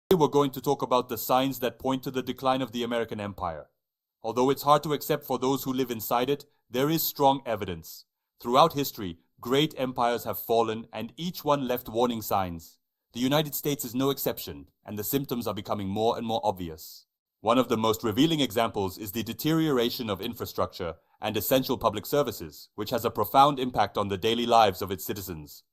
Today we're going to talk about the signs that point to the decline of the American empire. Although it's hard to accept for those who live inside it, there is strong evidence. Throughout history, great empires have fallen and each one left warning signs. The United States is no exception, and the symptoms are becoming more and more obvious. One of the most revealing examples is the deterioration of infrastructure and essential public services, which has a profound impact on the daily lives of its citizens.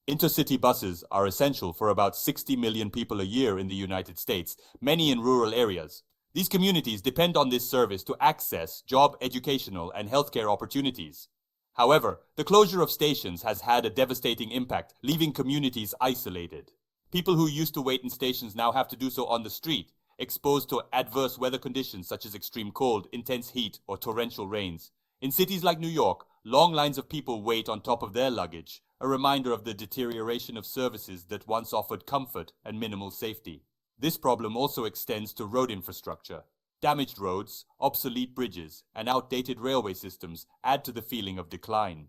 Intercity buses are essential for about 60 million people a year in the United States, many in rural areas. These communities depend on this service to access job, educational, and healthcare opportunities. However, the closure of stations has had a devastating impact, leaving communities isolated. People who used to wait in stations now have to do so on the street, exposed to adverse weather conditions such as extreme cold, intense heat, or torrential rains. In cities like New York, long lines of people wait on top of their luggage, a reminder of the deterioration of services that once offered comfort and minimal safety. This problem also extends to road infrastructure. Damaged roads, obsolete bridges, and outdated railway systems add to the feeling of decline.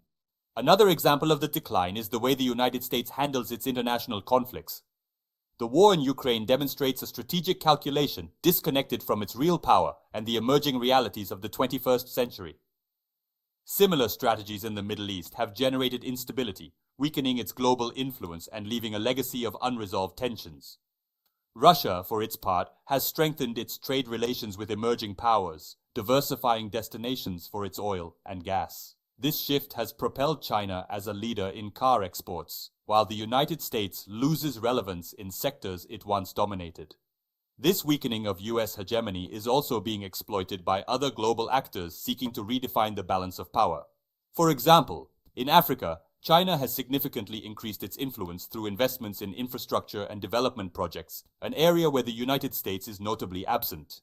Another example of the decline is the way the United States handles its international conflicts. The war in Ukraine demonstrates a strategic calculation disconnected from its real power and the emerging realities of the 21st century. Similar strategies in the Middle East have generated instability, weakening its global influence and leaving a legacy of unresolved tensions. Russia, for its part, has strengthened its trade relations with emerging powers, diversifying destinations for its oil and gas. This shift has propelled China as a leader in car exports, while the United States loses relevance in sectors it once dominated. This weakening of US hegemony is also being exploited by other global actors seeking to redefine the balance of power. For example, in Africa, China has significantly increased its influence through investments in infrastructure and development projects, an area where the United States is notably absent.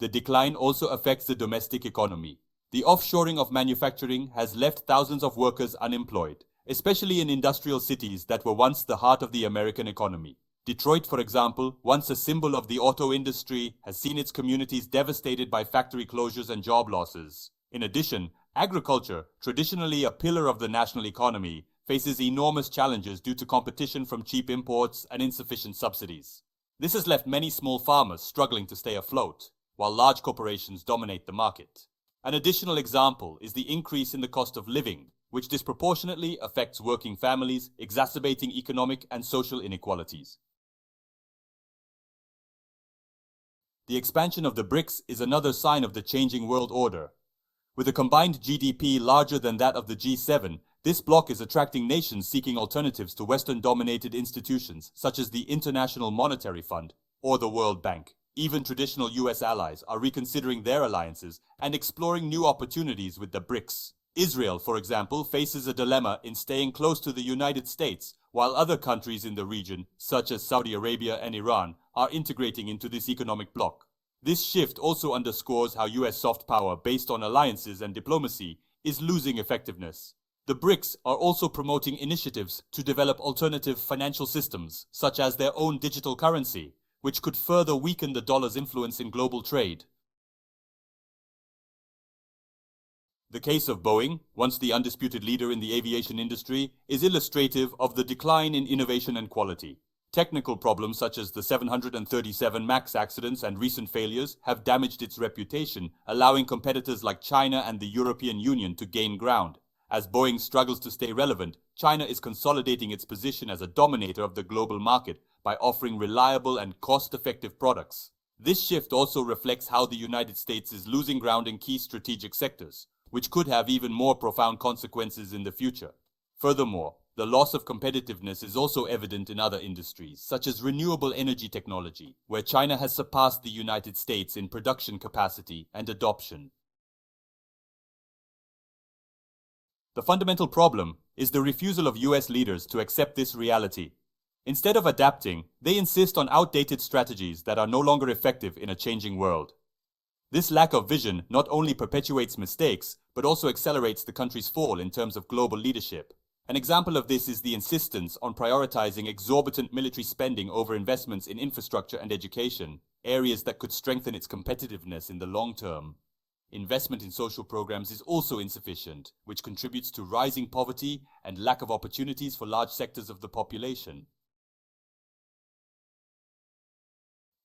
The decline also affects the domestic economy. The offshoring of manufacturing has left thousands of workers unemployed, especially in industrial cities that were once the heart of the American economy. Detroit, for example, once a symbol of the auto industry, has seen its communities devastated by factory closures and job losses. In addition, agriculture, traditionally a pillar of the national economy, faces enormous challenges due to competition from cheap imports and insufficient subsidies. This has left many small farmers struggling to stay afloat, while large corporations dominate the market. An additional example is the increase in the cost of living, which disproportionately affects working families, exacerbating economic and social inequalities. The expansion of the BRICS is another sign of the changing world order. With a combined GDP larger than that of the G7, this bloc is attracting nations seeking alternatives to Western-dominated institutions such as the International Monetary Fund or the World Bank. Even traditional US allies are reconsidering their alliances and exploring new opportunities with the BRICS. Israel, for example, faces a dilemma in staying close to the United States, while other countries in the region, such as Saudi Arabia and Iran, are integrating into this economic bloc. This shift also underscores how US soft power based on alliances and diplomacy is losing effectiveness. The BRICS are also promoting initiatives to develop alternative financial systems, such as their own digital currency, which could further weaken the dollar's influence in global trade. The case of Boeing, once the undisputed leader in the aviation industry, is illustrative of the decline in innovation and quality. Technical problems such as the 737 MAX accidents and recent failures have damaged its reputation, allowing competitors like China and the European Union to gain ground. As Boeing struggles to stay relevant, China is consolidating its position as a dominator of the global market by offering reliable and cost-effective products. This shift also reflects how the United States is losing ground in key strategic sectors, which could have even more profound consequences in the future. Furthermore, the loss of competitiveness is also evident in other industries, such as renewable energy technology, where China has surpassed the United States in production capacity and adoption. The fundamental problem is the refusal of US leaders to accept this reality. Instead of adapting, they insist on outdated strategies that are no longer effective in a changing world. This lack of vision not only perpetuates mistakes, but also accelerates the country's fall in terms of global leadership. An example of this is the insistence on prioritizing exorbitant military spending over investments in infrastructure and education, areas that could strengthen its competitiveness in the long term. Investment in social programs is also insufficient, which contributes to rising poverty and lack of opportunities for large sectors of the population.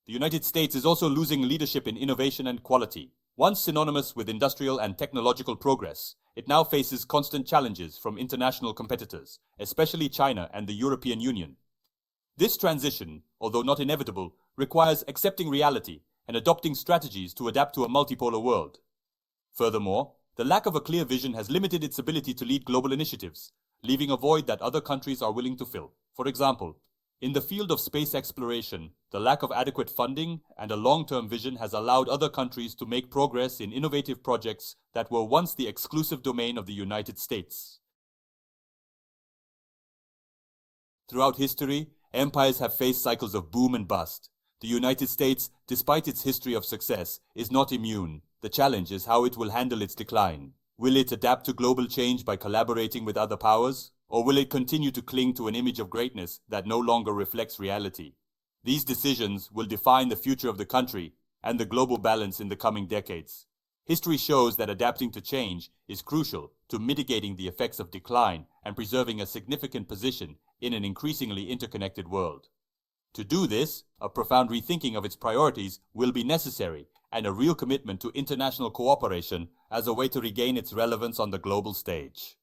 The United States is also losing leadership in innovation and quality. Once synonymous with industrial and technological progress, it now faces constant challenges from international competitors, especially China and the European Union. This transition, although not inevitable, requires accepting reality and adopting strategies to adapt to a multipolar world. Furthermore, the lack of a clear vision has limited its ability to lead global initiatives, leaving a void that other countries are willing to fill. For example, in the field of space exploration, the lack of adequate funding and a long-term vision has allowed other countries to make progress in innovative projects that were once the exclusive domain of the United States. Throughout history, empires have faced cycles of boom and bust. The United States, despite its history of success, is not immune. The challenge is how it will handle its decline. Will it adapt to global change by collaborating with other powers? Or will it continue to cling to an image of greatness that no longer reflects reality? These decisions will define the future of the country and the global balance in the coming decades. History shows that adapting to change is crucial to mitigating the effects of decline and preserving a significant position in an increasingly interconnected world. To do this, a profound rethinking of its priorities will be necessary, and a real commitment to international cooperation as a way to regain its relevance on the global stage.